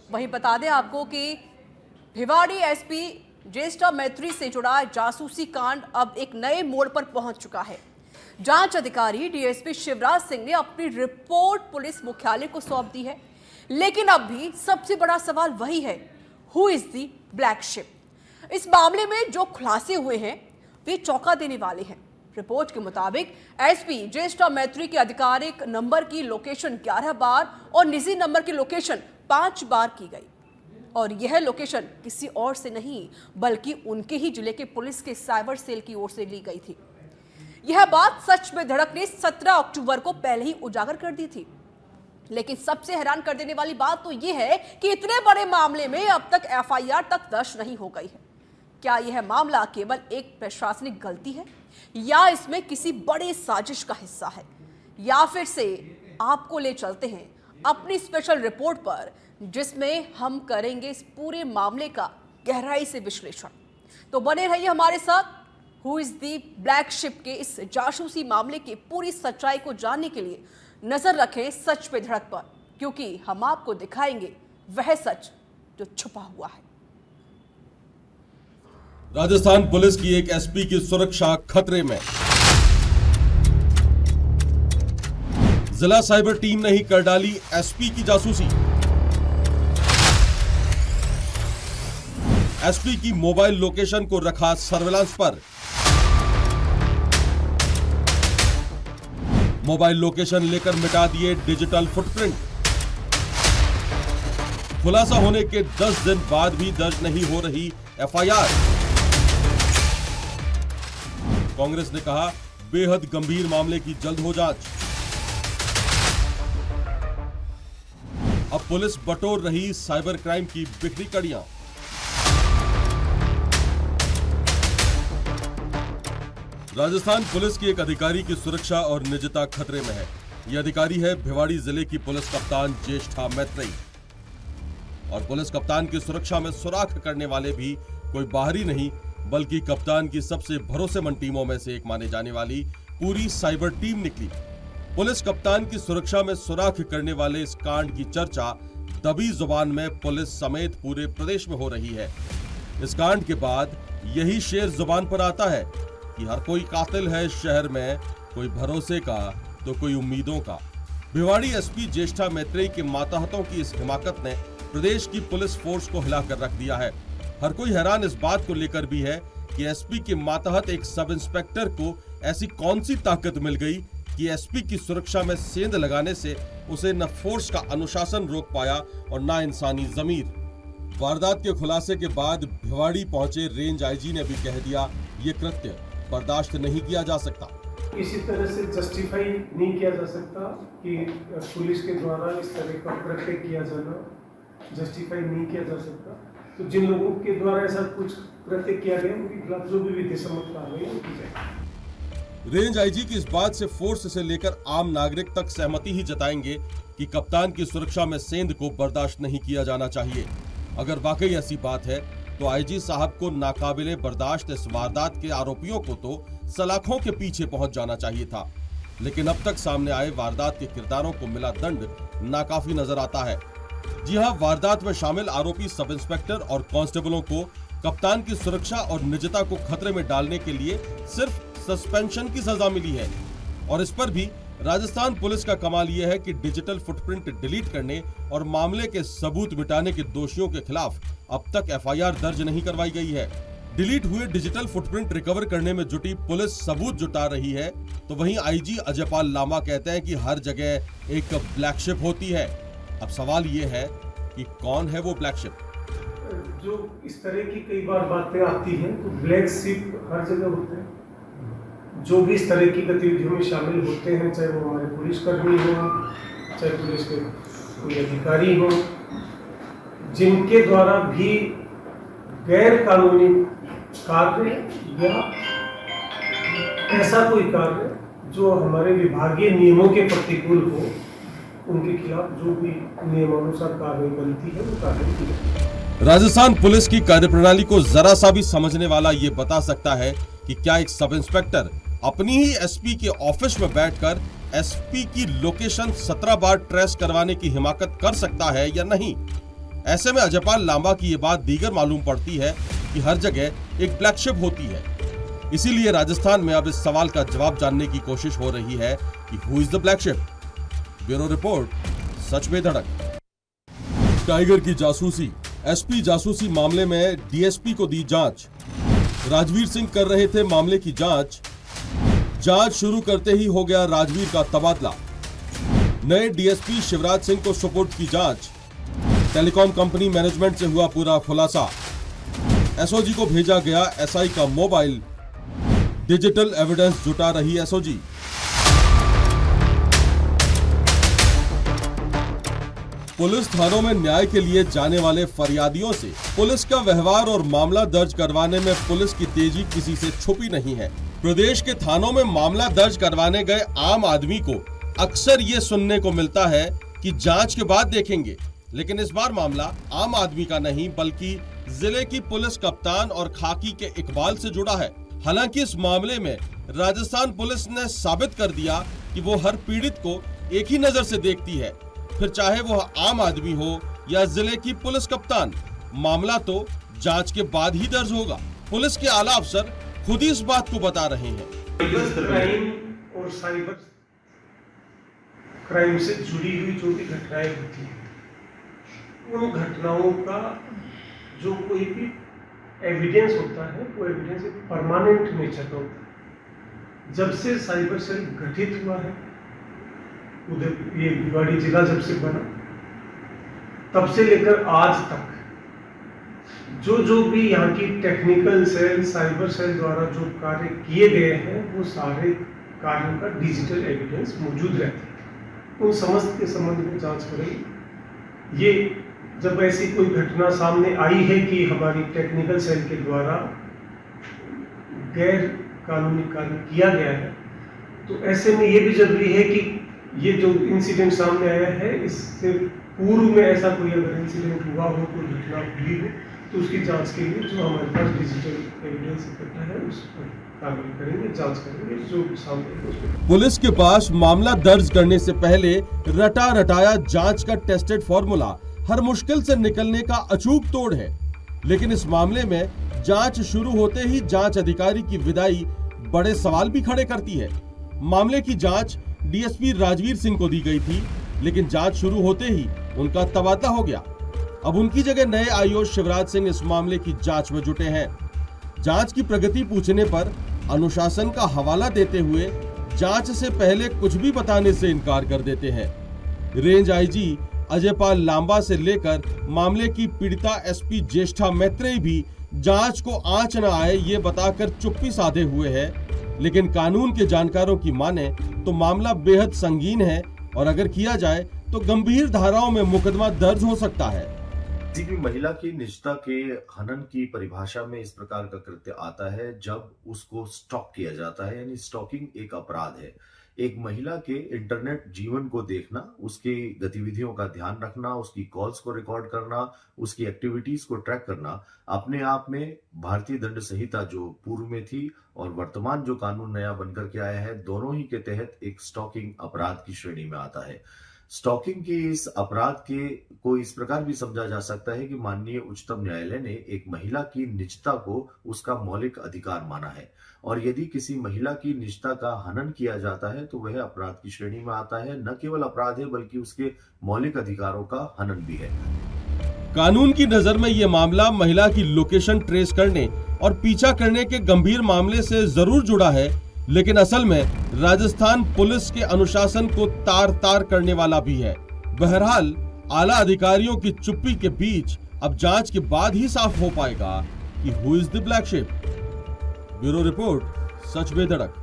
वहीं बता दें आपको कि भिवाड़ी एसपी ज्येष्ठा मैत्री से जुड़ा जासूसी कांड अब एक नए मोड़ पर पहुंच चुका है। जांच अधिकारी डीएसपी शिवराज सिंह ने अपनी रिपोर्ट पुलिस मुख्यालय को सौंप दी है, लेकिन अब भी सबसे बड़ा सवाल वही है, who is the black ship. इस मामले में जो खुलासे हुए हैं वे चौंका देने वाले हैं। रिपोर्ट के मुताबिक एसपी ज्येष्ठा मैत्री के आधिकारिक नंबर की लोकेशन 11 बार और निजी नंबर की लोकेशन 5 बार की गई, और यह लोकेशन किसी और से नहीं बल्कि उनके ही जिले के पुलिस के साइबर सेल की ओर से ली गई थी। यह बात सच में धड़क ने 17 अक्टूबर को पहले ही उजागर कर दी थी। लेकिन सबसे हैरान कर देने वाली बात तो यह है कि इतने बड़े मामले में अब तक एफआईआर तक दर्ज नहीं हो गई है। क्या यह मामला केवल एक प्रशासनिक गलती है या इसमें किसी बड़े साजिश का हिस्सा है, या फिर से आपको ले चलते हैं अपनी स्पेशल रिपोर्ट पर, जिसमें हम करेंगे इस पूरे मामले का गहराई से विश्लेषण। तो बने रहिए हमारे साथ। Who is the black ship के इस जासूसी मामले की पूरी सच्चाई को जानने के लिए नजर रखें सच पे धड़क पर, क्योंकि हम आपको दिखाएंगे वह सच जो छुपा हुआ है। राजस्थान पुलिस की एक एसपी की सुरक्षा खतरे में। जिला साइबर टीम ने ही कर डाली एसपी की जासूसी। एसपी की मोबाइल लोकेशन को रखा सर्विलांस पर। मोबाइल लोकेशन लेकर मिटा दिए डिजिटल फुटप्रिंट। खुलासा होने के 10 दिन बाद भी दर्ज नहीं हो रही एफआईआर। कांग्रेस ने कहा बेहद गंभीर मामले की जल्द हो जांच। अब पुलिस बटोर रही साइबर क्राइम की बिखरी कड़ियां। राजस्थान पुलिस की एक अधिकारी की सुरक्षा और निजता खतरे में है। यह अधिकारी है भिवाड़ी जिले की पुलिस कप्तान ज्येष्ठा मैत्री। और पुलिस कप्तान की सुरक्षा में सुराख करने वाले भी कोई बाहरी नहीं बल्कि कप्तान की सबसे भरोसेमंद टीमों में से एक माने जाने वाली पूरी साइबर टीम निकली। पुलिस कप्तान की सुरक्षा में सुराख करने वाले इस कांड की चर्चा दबी जुबान में पुलिस समेत पूरे प्रदेश में हो रही है। इस कांड के बाद यही शेर जुबान पर आता है कि हर कोई कातिल है शहर में, कोई भरोसे का तो कोई उम्मीदों का। भिवाड़ी एसपी ज्येष्ठा मैत्री के मातहतों की इस हिमाकत ने प्रदेश की पुलिस फोर्स को हिलाकर रख दिया है। हर कोई हैरान इस बात को लेकर भी है कि एसपी के मातहत एक सब इंस्पेक्टर को ऐसी कौन सी ताकत मिल गई कि एसपी की सुरक्षा में सेंध लगाने से उसे न फोर्स का अनुशासन रोक पाया और न इंसानी जमीर। वारदात के खुलासे के बाद भिवाड़ी पहुंचे रेंज आईजी ने भी कह दिया, ये कृत्य बर्दाश्त नहीं किया जा सकता। इसी तरह से जस्टिफाई नहीं किया जा सकता कि पुलिस के द्वारा इस तरह का कृत्य किया जाना जस्टिफाई नहीं किया जा सकता। तो जिन लोगों के द्वारा ऐसा कुछ कृत्य किया गया उनके खिलाफ जो भी विधि सम्मत कार्रवाई की जाए। रेंज आईजी की इस बात से फोर्स से लेकर आम नागरिक तक सहमति ही जताएंगे कि कप्तान की सुरक्षा में सेंध को बर्दाश्त नहीं किया जाना चाहिए। अगर वाकई ऐसी बात है तो आईजी साहब को नाकाबिले बर्दाश्त इस वारदात के आरोपियों को तो सलाखों के पीछे पहुंच जाना चाहिए था। लेकिन अब तक सामने आए वारदात के किरदारों को मिला दंड नाकाफी नजर आता है। जी हां, वारदात में शामिल आरोपी सब इंस्पेक्टर और कांस्टेबलों को कप्तान की सुरक्षा और निजता को खतरे में डालने के लिए सिर्फ सस्पेंशन की सजा मिली है। और इस पर भी राजस्थान पुलिस का कमाल यह है कि डिजिटल फुटप्रिंट डिलीट करने और मामले के सबूत मिटाने के दोषियों के खिलाफ अब तक एफआईआर दर्ज नहीं करवाई गई है। डिलीट हुए डिजिटल फुटप्रिंट रिकवर करने में जुटी पुलिस सबूत जुटा रही है, तो वहीं आईजी अजयपाल लामा कहते हैं कि हर जगह एक ब्लैक शिप होती है। अब सवाल ये है कि कौन है वो ब्लैक शिप? जो इस तरह की कई बार बातें आती हैं तो ब्लैक शिप हर जगह होते हैं। जो भी इस तरह की गतिविधियों में शामिल होते हैं, चाहे वो हमारे पुलिसकर्मी हो, चाहे पुलिस के कोई अधिकारी हो, जिनके द्वारा भी गैर कानूनी कार्य या ऐसा कोई कार्य जो हमारे विभागीय नियमों के प्रतिकूल हो, उनके खिलाफ जो भी नियमानुसार कार्रवाई बनती है वो कार्रवाई की जाती है। राजस्थान पुलिस की कार्यप्रणाली को जरा सा भी समझने वाला ये बता सकता है कि क्या एक सब इंस्पेक्टर अपनी ही एसपी के ऑफिस में बैठकर एसपी की लोकेशन 17 बार ट्रेस करवाने की हिमाकत कर सकता है या नहीं। ऐसे में अजयपाल लांबा की ये बात दीगर मालूम पड़ती है कि हर जगह एक ब्लैक शिप होती है। इसीलिए राजस्थान में अब इस सवाल का जवाब जानने की कोशिश हो रही है कि who is the black sheep. Bureau report, सच में धड़क। टाइगर की जासूसी, एसपी जासूसी मामले में डीएसपी को दी जांच। राजवीर सिंह कर रहे थे मामले की जांच शुरू करते ही हो गया राजवीर का तबादला। नए डीएसपी शिवराज सिंह को सुपुर्द की जांच। टेलीकॉम कंपनी मैनेजमेंट से हुआ पूरा खुलासा। एसओजी को भेजा गया एसआई का मोबाइल। डिजिटल एविडेंस जुटा रही एसओजी। पुलिस थानों में न्याय के लिए जाने वाले फरियादियों से पुलिस का व्यवहार और मामला दर्ज करवाने में पुलिस की तेजी किसी से छुपी नहीं है। प्रदेश के थानों में मामला दर्ज करवाने गए आम आदमी को अक्सर ये सुनने को मिलता है कि जांच के बाद देखेंगे, लेकिन इस बार मामला आम आदमी का नहीं बल्कि जिले की पुलिस कप्तान और खाकी के इकबाल से जुड़ा है। हालांकि इस मामले में राजस्थान पुलिस ने साबित कर दिया कि वो हर पीड़ित को एक ही नजर से देखती है, फिर चाहे वो आम आदमी हो या जिले की पुलिस कप्तान। मामला तो जांच के बाद ही दर्ज होगा। पुलिस के आला अफसर खुद ही इस बात को बता रहे हैं। क्राइम और साइबर क्राइम से जुड़ी हुई जो भी घटनाएं होती हैं, उन घटनाओं का जो कोई भी एविडेंस होता है वो एविडेंस एक परमानेंट नेचर का होता है। जब से साइबर सेल गठित हुआ है, उधर ये भिवाड़ी जिला जब से बना, तब से लेकर आज तक जो भी यहाँ की टेक्निकल सेल, साइबर सेल द्वारा जो कार्य किए गए हैं, वो सारे कार्यों का डिजिटल एविडेंस मौजूद रहता है। उन समस्त के संबंध में जांच करेगी। ये जब ऐसी कोई घटना सामने आई है कि हमारी टेक्निकल सेल के द्वारा गैर कानूनी कार्य किया गया है, तो ऐसे में ये भी जरूरी है कि ये जो इंसिडेंट सामने आया है, इससे पूर्व में ऐसा कोई अगर इंसिडेंट हुआ हो, कोई घटना हुई हो, तो उसकी जांच के लिए जो हमारे पास डिजिटल एविडेंस इकट्ठा है उस पर कार्रवाई करेंगे, जांच करेंगे। जो सामने पुलिस के पास मामला दर्ज करने से पहले रटा रटाया जांच का टेस्टेड फॉर्मूला हर मुश्किल से निकलने का अचूक तोड़ है, लेकिन इस मामले में जांच शुरू होते ही जांच अधिकारी की विदाई बड़े सवाल भी खड़े करती है। मामले की जांच डीएसपी राजवीर सिंह को दी गई थी, लेकिन जांच शुरू होते ही उनका तबादला हो गया। अब उनकी जगह नए आईओ शिवराज सिंह इस मामले की जांच में जुटे हैं। जांच की प्रगति पूछने पर अनुशासन का हवाला देते हुए जांच से पहले कुछ भी बताने से इनकार कर देते हैं। रेंज आईजी अजयपाल लांबा से लेकर मामले की पीड़िता एसपी ज्येष्ठा मैत्रेयी भी जांच को आंच न आए ये बताकर चुप्पी साधे हुए है। लेकिन कानून के जानकारों की माने तो मामला बेहद संगीन है और अगर किया जाए तो गंभीर धाराओं में मुकदमा दर्ज हो सकता है। किसी भी महिला की निजता के हनन की परिभाषा में इस प्रकार का कृत्य आता है जब उसको स्टॉक किया जाता है, यानी स्टॉकिंग एक अपराध है। एक महिला के इंटरनेट जीवन को देखना, उसकी गतिविधियों का ध्यान रखना, उसकी कॉल्स को रिकॉर्ड करना, उसकी एक्टिविटीज को ट्रैक करना अपने आप में भारतीय दंड संहिता जो पूर्व में थी और वर्तमान जो कानून नया बनकर के आया है, दोनों ही के तहत एक स्टॉकिंग अपराध की श्रेणी में आता है। स्टॉकिंग के इस अपराध के को इस प्रकार भी समझा जा सकता है कि माननीय उच्चतम न्यायालय ने एक महिला की निजता को उसका मौलिक अधिकार माना है और यदि किसी महिला की निजता का हनन किया जाता है तो वह अपराध की श्रेणी में आता है। न केवल अपराध है बल्कि उसके मौलिक अधिकारों का हनन भी है। कानून की नजर में यह मामला महिला की लोकेशन ट्रेस करने और पीछा करने के गंभीर मामले से जरूर जुड़ा है, लेकिन असल में राजस्थान पुलिस के अनुशासन को तार तार करने वाला भी है। बहरहाल आला अधिकारियों की चुप्पी के बीच अब जांच के बाद ही साफ हो पाएगा कि who is the black sheep. Bureau report, सच में धड़क।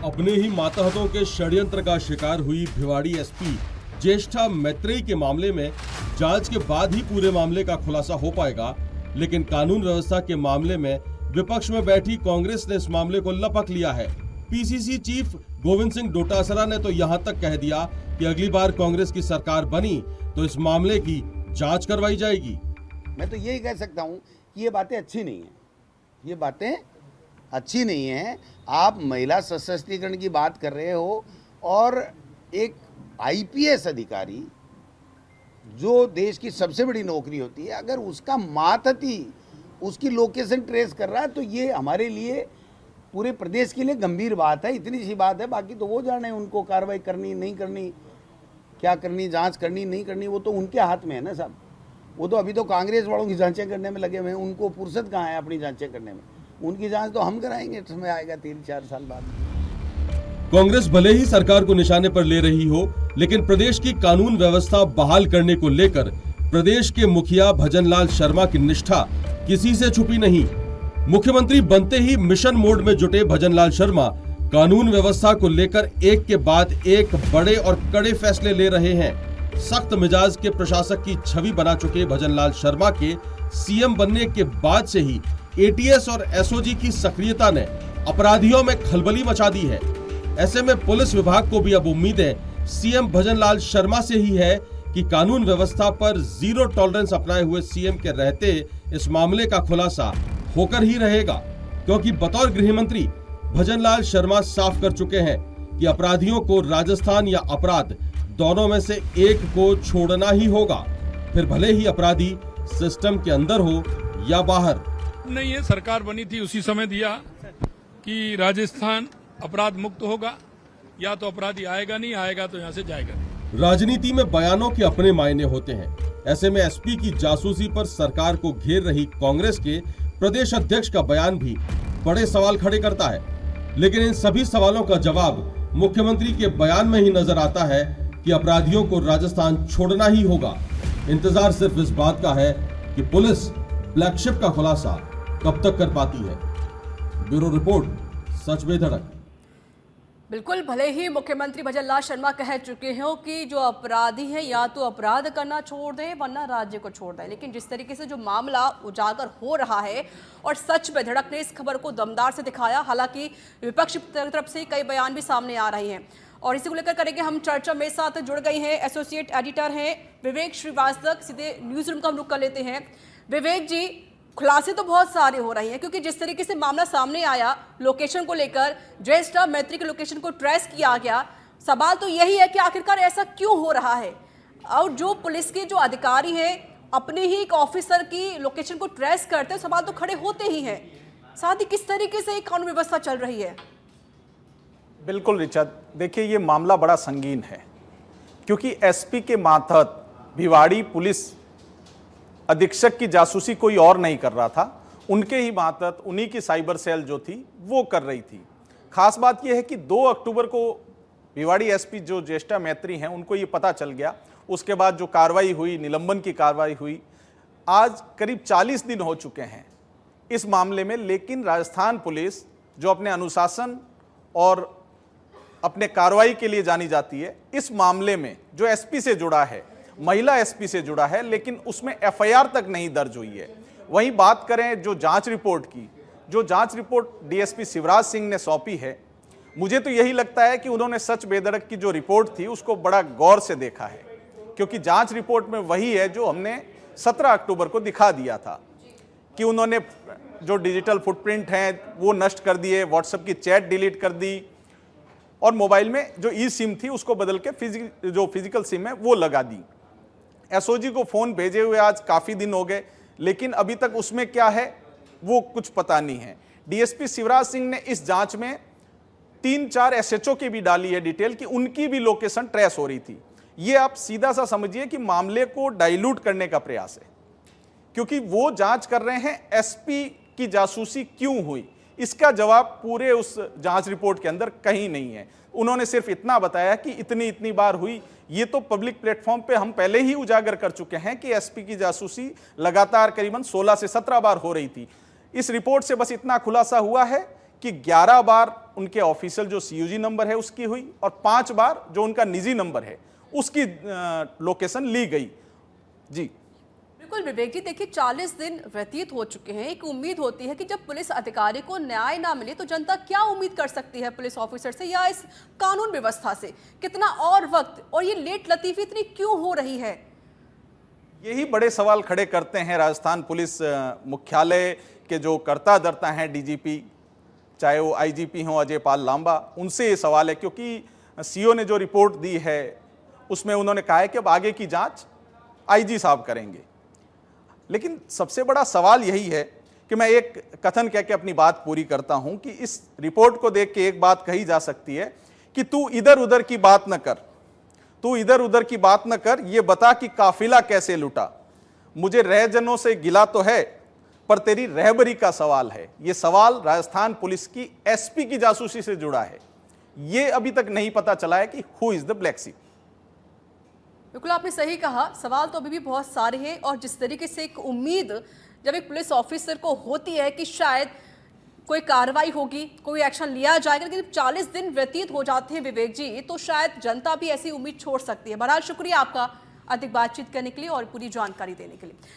अपने ही मातहतों के षड्यंत्र का शिकार हुई भिवाड़ी एसपी ज्येष्ठा मैत्रेयी के मामले में जांच के बाद ही पूरे मामले का खुलासा हो पाएगा, लेकिन कानून व्यवस्था के मामले में विपक्ष में बैठी कांग्रेस ने इस मामले को लपक लिया है। पीसीसी चीफ गोविंद सिंह डोटासरा ने तो यहां तक कह दिया कि अगली बार कांग्रेस की सरकार बनी तो इस मामले की जांच करवाई जाएगी। मैं तो यही कह सकता हूं कि ये बातें अच्छी नहीं है, ये बातें अच्छी नहीं है। आप महिला सशक्तिकरण की बात कर रहे हो और एक आईपीएस अधिकारी जो देश की सबसे बड़ी नौकरी होती है, अगर उसका मातहती उसकी लोकेशन ट्रेस कर रहा है तो ये हमारे लिए, पूरे प्रदेश के लिए गंभीर बात है। इतनी सी बात है, बाकी तो वो जाने उनको कार्रवाई करनी नहीं करनी, क्या करनी, जांच करनी नहीं करनी, वो तो उनके हाथ में है ना साहब। वो तो अभी तो कांग्रेस वालों की जांचें करने में लगे हुए हैं, उनको फुर्सत कहाँ है अपनी जांचें करने में। उनकी जांच तो हम कराएंगे, समय आएगा 3-4 साल बाद। कांग्रेस भले ही सरकार को निशाने पर ले रही हो, लेकिन प्रदेश की कानून व्यवस्था बहाल करने को लेकर प्रदेश के मुखिया भजनलाल शर्मा की निष्ठा किसी से छुपी नहीं। मुख्यमंत्री बनते ही मिशन मोड में जुटे भजनलाल शर्मा कानून व्यवस्था को लेकर एक के बाद एक बड़े और कड़े फैसले ले रहे हैं। सख्त मिजाज के प्रशासक की छवि बना चुके भजनलाल शर्मा के सीएम बनने के बाद से ही एटीएस और एसओजी की सक्रियता ने अपराधियों में खलबली मचा दी है। ऐसे में पुलिस विभाग को भी अब उम्मीदें सीएम भजनलाल शर्मा से ही है कि कानून व्यवस्था पर जीरो टॉलरेंस अपनाए हुए सीएम के रहते इस मामले का खुलासा होकर ही रहेगा, क्योंकि बतौर गृह मंत्री भजनलाल शर्मा साफ कर चुके हैं कि अपराधियों को राजस्थान या अपराध दोनों में से एक को छोड़ना ही होगा, फिर भले ही अपराधी सिस्टम के अंदर हो या बाहर। नहीं, ये सरकार बनी थी उसी समय दिया कि राजस्थान अपराध मुक्त होगा, या तो अपराधी आएगा नहीं, आएगा तो यहाँ से जाएगा नहीं। राजनीति में बयानों के अपने मायने होते हैं। ऐसे में एसपी की जासूसी पर सरकार को घेर रही कांग्रेस के प्रदेश अध्यक्ष का बयान भी बड़े सवाल खड़े करता है, लेकिन इन सभी सवालों का जवाब मुख्यमंत्री के बयान में ही नजर आता है कि अपराधियों को राजस्थान छोड़ना ही होगा। इंतजार सिर्फ इस बात का है कि पुलिस फ्लैगशिप का खुलासा कब तक कर पाती है। ब्यूरो रिपोर्ट, सच बेधड़क। बिल्कुल, भले ही मुख्यमंत्री भजनलाल शर्मा कह चुके हो कि जो अपराधी हैं या तो अपराध करना छोड़ दें वरना राज्य को छोड़ दें, लेकिन जिस तरीके से जो मामला उजागर हो रहा है और सच बेधड़क ने इस खबर को दमदार से दिखाया, हालांकि विपक्ष की तरफ से कई बयान भी सामने आ रहे हैं और इसी को लेकर करेंगे हम चर्चा। मेरे साथ जुड़ गई हैं एसोसिएट एडिटर हैं विवेक श्रीवास्तव। सीधे न्यूज रूम का हम रुख कर लेते हैं। विवेक जी, खुलासे तो बहुत सारे हो रहे हैं, क्योंकि जिस तरीके से मामला सामने आया लोकेशन को लेकर, जयस्टार मैत्री के लोकेशन को ट्रेस किया गया, सवाल तो यही है कि आखिरकार ऐसा क्यों हो रहा है। और जो पुलिस के जो अधिकारी हैं अपने ही एक ऑफिसर की लोकेशन को ट्रेस करते हैं, सवाल तो खड़े होते ही हैं। साथ ही किस तरीके से एक कानून व्यवस्था चल रही है। बिल्कुल रिचर्ड, देखिए ये मामला बड़ा संगीन है, क्योंकि एसपी के मातहत भिवाड़ी पुलिस अधीक्षक की जासूसी कोई और नहीं कर रहा था, उनके ही मातहत उन्हीं की साइबर सेल जो थी वो कर रही थी। खास बात यह है कि 2 अक्टूबर को भिवाड़ी एसपी जो ज्येष्ठा मैत्री हैं उनको ये पता चल गया। उसके बाद जो कार्रवाई हुई, निलंबन की कार्रवाई हुई, आज करीब 40 दिन हो चुके हैं इस मामले में। लेकिन राजस्थान पुलिस जो अपने अनुशासन और अपने कार्रवाई के लिए जानी जाती है, इस मामले में जो एसपी से जुड़ा है, महिला एसपी से जुड़ा है, लेकिन उसमें एफआईआर तक नहीं दर्ज हुई है। वहीं बात करें जो जांच रिपोर्ट की, जो जांच रिपोर्ट डीएसपी शिवराज सिंह ने सौंपी है, मुझे तो यही लगता है कि उन्होंने सच बेधड़क की जो रिपोर्ट थी उसको बड़ा गौर से देखा है, क्योंकि जांच रिपोर्ट में वही है जो हमने 17 अक्टूबर को दिखा दिया था कि उन्होंने जो डिजिटल फुटप्रिंट हैं वो नष्ट कर दिए, व्हाट्सएप की चैट डिलीट कर दी और मोबाइल में जो ई सिम थी उसको बदल के फिजिकल सिम है वो लगा दी। एसओजी को फोन भेजे हुए आज काफी दिन हो गए, लेकिन अभी तक उसमें क्या है वो कुछ पता नहीं है। डीएसपी शिवराज सिंह ने इस जांच में 3-4 एसएचओ की भी डाली है डिटेल कि उनकी भी लोकेशन ट्रेस हो रही थी। ये आप सीधा सा समझिए कि मामले को डाइल्यूट करने का प्रयास है, क्योंकि वो जांच कर रहे हैं एसपी की जासूसी क्यों हुई, इसका जवाब पूरे उस जांच रिपोर्ट के अंदर कहीं नहीं है। उन्होंने सिर्फ इतना बताया कि इतनी बार हुई। ये तो पब्लिक प्लेटफॉर्म पे हम पहले ही उजागर कर चुके हैं कि एसपी की जासूसी लगातार करीबन 16 से 17 बार हो रही थी। इस रिपोर्ट से बस इतना खुलासा हुआ है कि 11 बार उनके ऑफिशियल जो सीयूजी नंबर है उसकी हुई और 5 बार जो उनका निजी नंबर है उसकी लोकेशन ली गई। जी बिल्कुल विवेक जी, देखिए 40 दिन व्यतीत हो चुके हैं। एक उम्मीद होती है कि जब पुलिस अधिकारी को न्याय ना मिले तो जनता क्या उम्मीद कर सकती है पुलिस ऑफिसर से या इस कानून व्यवस्था से। कितना और वक्त और ये लेट लतीफी इतनी क्यों हो रही है, यही बड़े सवाल खड़े करते हैं राजस्थान पुलिस मुख्यालय के जो कर्ता धर्ता हैं, डीजीपी, चाहे वो आईजीपी हो अजय पाल लांबा, उनसे ये सवाल है। क्योंकि सीओ ने जो रिपोर्ट दी है उसमें उन्होंने कहा है कि अब आगे की जांच आईजी साहब करेंगे। लेकिन सबसे बड़ा सवाल यही है कि मैं एक कथन कह के अपनी बात पूरी करता हूं कि इस रिपोर्ट को देख के एक बात कही जा सकती है कि तू इधर उधर की बात न कर, तू इधर उधर की बात न कर, ये बता कि काफिला कैसे लुटा। मुझे रहजनों से गिला तो है, पर तेरी रहबरी का सवाल है। ये सवाल राजस्थान पुलिस की एसपी की जासूसी से जुड़ा है। ये अभी तक नहीं पता चला है कि who is the black sheep. बिल्कुल आपने सही कहा, सवाल तो अभी भी बहुत सारे हैं और जिस तरीके से एक उम्मीद जब एक पुलिस ऑफिसर को होती है कि शायद कोई कार्रवाई होगी, कोई एक्शन लिया जाएगा, लेकिन 40 दिन व्यतीत हो जाते हैं विवेक जी, तो शायद जनता भी ऐसी उम्मीद छोड़ सकती है। बहरहाल शुक्रिया आपका अधिक बातचीत करने के लिए और पूरी जानकारी देने के लिए।